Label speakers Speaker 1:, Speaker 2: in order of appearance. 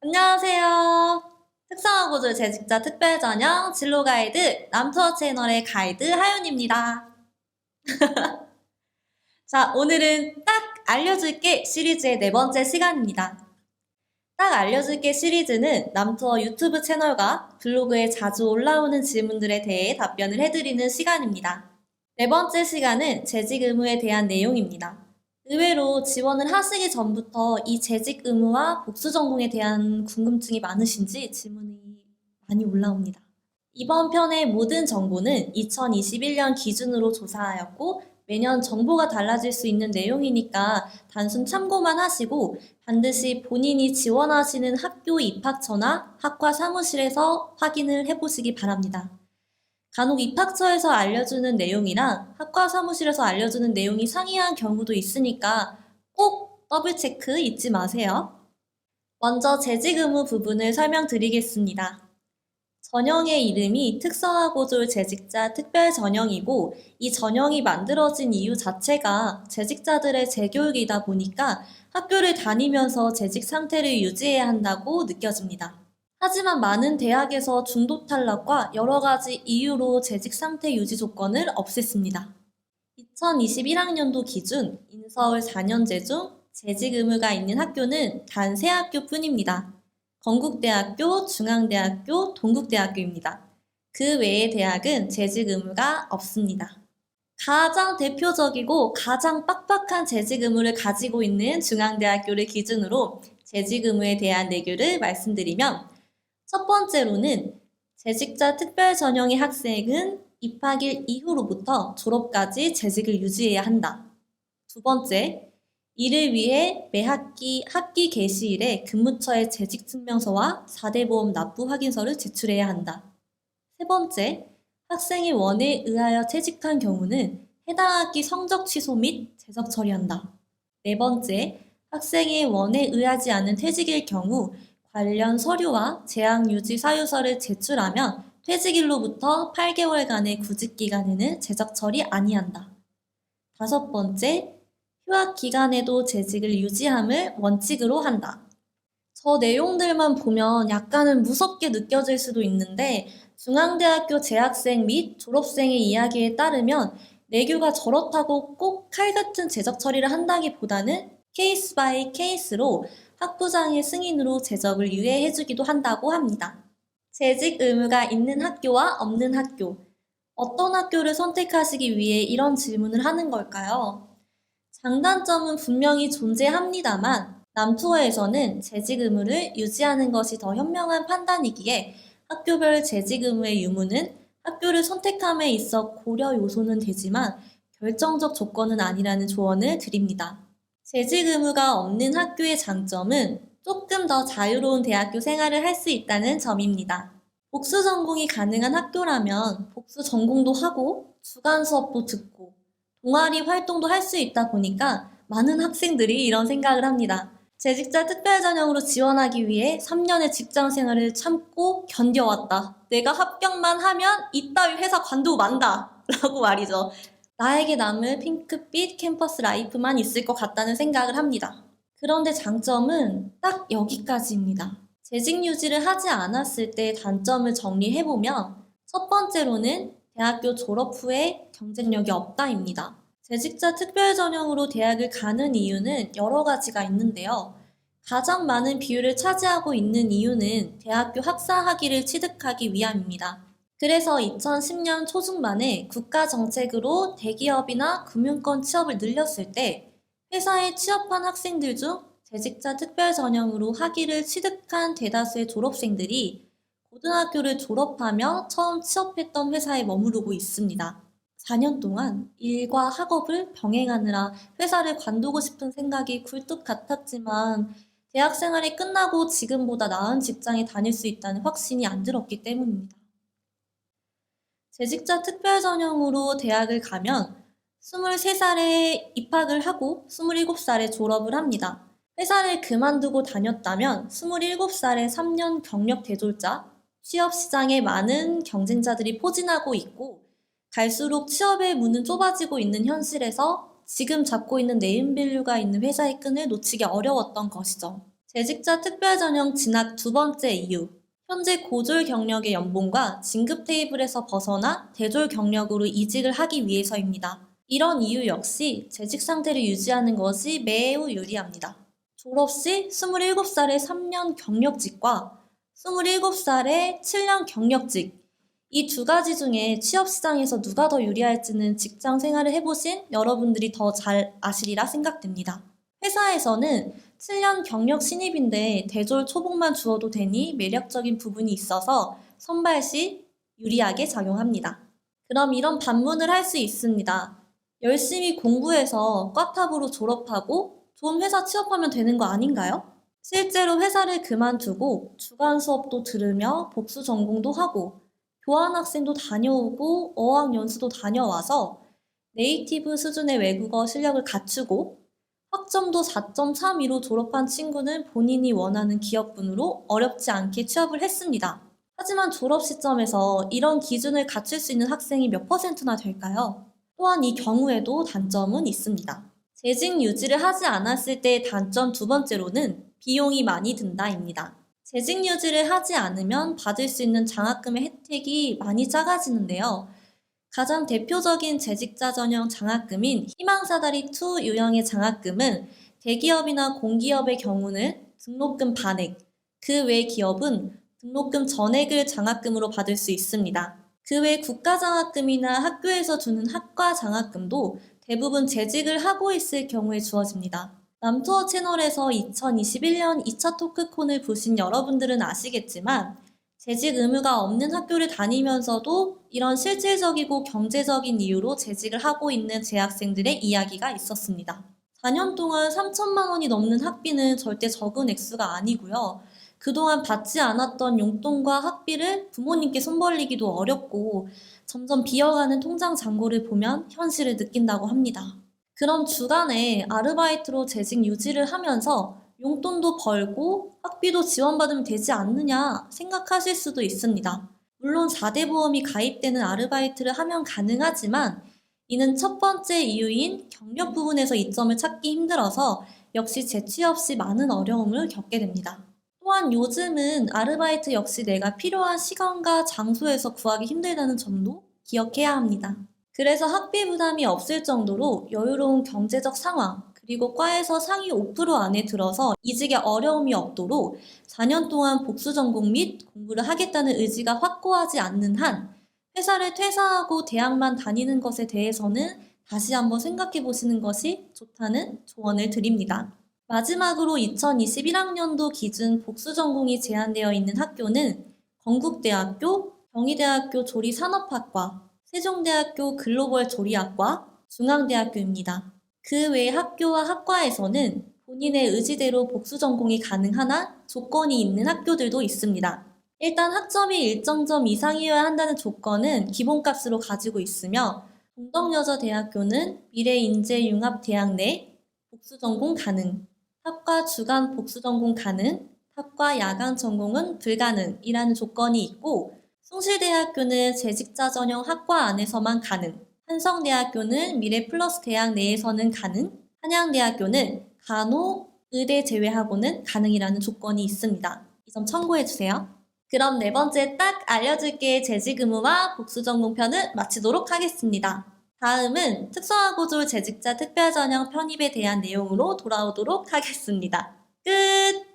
Speaker 1: 안녕하세요. 특성화고졸 재직자 특별전형 진로 가이드 남투어 채널의 가이드 하윤입니다. 자, 오늘은 딱 알려줄게 시리즈의 네 번째 시간입니다. 딱 알려줄게 시리즈는 남투어 유튜브 채널과 블로그에 자주 올라오는 질문들에 대해 답변을 해드리는 시간입니다. 네 번째 시간은 재직 의무에 대한 내용입니다. 의외로 지원을 하시기 전부터 이 재직 의무와 복수 전공에 대한 궁금증이 많으신지 질문이 많이 올라옵니다. 이번 편의 모든 정보는 2021년 기준으로 조사하였고 매년 정보가 달라질 수 있는 내용이니까 단순 참고만 하시고 반드시 본인이 지원하시는 학교 입학처나 학과 사무실에서 확인을 해보시기 바랍니다. 간혹 입학처에서 알려주는 내용이랑 학과 사무실에서 알려주는 내용이 상이한 경우도 있으니까 꼭 더블 체크 잊지 마세요. 먼저 재직 의무 부분을 설명드리겠습니다. 전형의 이름이 특성화고졸 재직자 특별전형이고 이 전형이 만들어진 이유 자체가 재직자들의 재교육이다 보니까 학교를 다니면서 재직 상태를 유지해야 한다고 느껴집니다. 하지만 많은 대학에서 중도 탈락과 여러 가지 이유로 재직 상태 유지 조건을 없앴습니다. 2021학년도 기준 인서울 4년제 중 재직 의무가 있는 학교는 단 3학교뿐입니다. 건국대학교, 중앙대학교, 동국대학교입니다. 그 외의 대학은 재직 의무가 없습니다. 가장 대표적이고 가장 빡빡한 재직 의무를 가지고 있는 중앙대학교를 기준으로 재직 의무에 대한 내규를 말씀드리면 첫 번째로는 재직자 특별 전형의 학생은 입학일 이후로부터 졸업까지 재직을 유지해야 한다. 두 번째, 이를 위해 매 학기 개시일에 근무처의 재직 증명서와 4대 보험 납부 확인서를 제출해야 한다. 세 번째, 학생이 원에 의하여 퇴직한 경우는 해당 학기 성적 취소 및 재적 처리한다. 네 번째, 학생이 원에 의하지 않은 퇴직일 경우 관련 서류와 재학 유지 사유서를 제출하면 퇴직일로부터 8개월간의 구직기간에는 재적 처리 아니한다. 다섯 번째, 휴학 기간에도 재직을 유지함을 원칙으로 한다. 저 내용들만 보면 약간은 무섭게 느껴질 수도 있는데 중앙대학교 재학생 및 졸업생의 이야기에 따르면 내규가 저렇다고 꼭 칼같은 재적 처리를 한다기보다는 케이스 바이 케이스로 학부장의 승인으로 재적을 유예해주기도 한다고 합니다. 재직 의무가 있는 학교와 없는 학교, 어떤 학교를 선택하시기 위해 이런 질문을 하는 걸까요? 장단점은 분명히 존재합니다만 남투어에서는 재직 의무를 유지하는 것이 더 현명한 판단이기에 학교별 재직 의무의 유무는 학교를 선택함에 있어 고려 요소는 되지만 결정적 조건은 아니라는 조언을 드립니다. 재직 의무가 없는 학교의 장점은 조금 더 자유로운 대학교 생활을 할 수 있다는 점입니다. 복수 전공이 가능한 학교라면 복수 전공도 하고 주간 수업도 듣고 동아리 활동도 할 수 있다 보니까 많은 학생들이 이런 생각을 합니다. 재직자 특별전형으로 지원하기 위해 3년의 직장 생활을 참고 견뎌왔다. 내가 합격만 하면 이따위 회사 관두고 만다. 라고 말이죠. 나에게 남을 핑크빛 캠퍼스 라이프만 있을 것 같다는 생각을 합니다. 그런데 장점은 딱 여기까지입니다. 재직 유지를 하지 않았을 때 단점을 정리해보면 첫 번째로는 대학교 졸업 후에 경쟁력이 없다입니다. 재직자 특별 전형으로 대학을 가는 이유는 여러 가지가 있는데요. 가장 많은 비율을 차지하고 있는 이유는 대학교 학사 학위를 취득하기 위함입니다. 그래서 2010년 초중반에 국가 정책으로 대기업이나 금융권 취업을 늘렸을 때 회사에 취업한 학생들 중 재직자 특별 전형으로 학위를 취득한 대다수의 졸업생들이 고등학교를 졸업하며 처음 취업했던 회사에 머무르고 있습니다. 4년 동안 일과 학업을 병행하느라 회사를 관두고 싶은 생각이 굴뚝 같았지만 대학 생활이 끝나고 지금보다 나은 직장에 다닐 수 있다는 확신이 안 들었기 때문입니다. 재직자 특별 전형으로 대학을 가면 23살에 입학을 하고 27살에 졸업을 합니다. 회사를 그만두고 다녔다면 27살에 3년 경력 대졸자, 취업 시장에 많은 경쟁자들이 포진하고 있고 갈수록 취업의 문은 좁아지고 있는 현실에서 지금 잡고 있는 네임밸류가 있는 회사의 끈을 놓치기 어려웠던 것이죠. 재직자 특별 전형 진학 두 번째 이유. 현재 고졸 경력의 연봉과 진급 테이블에서 벗어나 대졸 경력으로 이직을 하기 위해서입니다. 이런 이유 역시 재직 상태를 유지하는 것이 매우 유리합니다. 졸업 시 27살의 3년 경력직과 27살의 7년 경력직, 이 두 가지 중에 취업 시장에서 누가 더 유리할지는 직장 생활을 해보신 여러분들이 더 잘 아시리라 생각됩니다. 회사에서는 7년 경력 신입인데 대졸 초봉만 주어도 되니 매력적인 부분이 있어서 선발 시 유리하게 작용합니다. 그럼 이런 반문을 할 수 있습니다. 열심히 공부해서 꽈탑으로 졸업하고 좋은 회사 취업하면 되는 거 아닌가요? 실제로 회사를 그만두고 주간 수업도 들으며 복수 전공도 하고 교환학생도 다녀오고 어학연수도 다녀와서 네이티브 수준의 외국어 실력을 갖추고 학점도 4.32로 졸업한 친구는 본인이 원하는 기업군으로 어렵지 않게 취업을 했습니다. 하지만 졸업 시점에서 이런 기준을 갖출 수 있는 학생이 몇 %나 될까요? 또한 이 경우에도 단점은 있습니다. 재직 유지를 하지 않았을 때의 단점 두 번째로는 비용이 많이 든다입니다. 재직 유지를 하지 않으면 받을 수 있는 장학금의 혜택이 많이 작아지는데요. 가장 대표적인 재직자 전형 장학금인 희망사다리2 유형의 장학금은 대기업이나 공기업의 경우는 등록금 반액, 그 외 기업은 등록금 전액을 장학금으로 받을 수 있습니다. 그 외 국가장학금이나 학교에서 주는 학과 장학금도 대부분 재직을 하고 있을 경우에 주어집니다. 남투어 채널에서 2021년 2차 토크콘을 보신 여러분들은 아시겠지만 재직 의무가 없는 학교를 다니면서도 이런 실질적이고 경제적인 이유로 재직을 하고 있는 재학생들의 이야기가 있었습니다. 4년 동안 3천만 원이 넘는 학비는 절대 적은 액수가 아니고요. 그동안 받지 않았던 용돈과 학비를 부모님께 손 벌리기도 어렵고 점점 비어가는 통장 잔고를 보면 현실을 느낀다고 합니다. 그럼 주간에 아르바이트로 재직 유지를 하면서 용돈도 벌고 학비도 지원받으면 되지 않느냐 생각하실 수도 있습니다. 물론 4대 보험이 가입되는 아르바이트를 하면 가능하지만 이는 첫 번째 이유인 경력 부분에서 이점을 찾기 힘들어서 역시 재취업 시 많은 어려움을 겪게 됩니다. 또한 요즘은 아르바이트 역시 내가 필요한 시간과 장소에서 구하기 힘들다는 점도 기억해야 합니다. 그래서 학비 부담이 없을 정도로 여유로운 경제적 상황, 그리고 과에서 상위 5% 안에 들어서 이직에 어려움이 없도록 4년 동안 복수 전공 및 공부를 하겠다는 의지가 확고하지 않는 한 회사를 퇴사하고 대학만 다니는 것에 대해서는 다시 한번 생각해 보시는 것이 좋다는 조언을 드립니다. 마지막으로 2021학년도 기준 복수 전공이 제한되어 있는 학교는 건국대학교, 경희대학교 조리산업학과, 세종대학교 글로벌 조리학과, 중앙대학교입니다. 그 외 학교와 학과에서는 본인의 의지대로 복수 전공이 가능한 한 조건이 있는 학교들도 있습니다. 일단 학점이 일정 점 이상이어야 한다는 조건은 기본값으로 가지고 있으며 동덕여자대학교는 미래인재융합대학 내 복수 전공 가능, 탑과 주간 복수 전공 가능, 탑과 야간 전공은 불가능이라는 조건이 있고 숭실대학교는 재직자 전형 학과 안에서만 가능, 한성대학교는 미래플러스 대학 내에서는 가능, 한양대학교는 간혹, 의대 제외하고는 가능이라는 조건이 있습니다. 이 점 참고해주세요. 그럼 네 번째 딱 알려줄게 재직 의무와 복수 전공 편을 마치도록 하겠습니다. 다음은 특성화고졸 재직자 특별전형 편입에 대한 내용으로 돌아오도록 하겠습니다. 끝!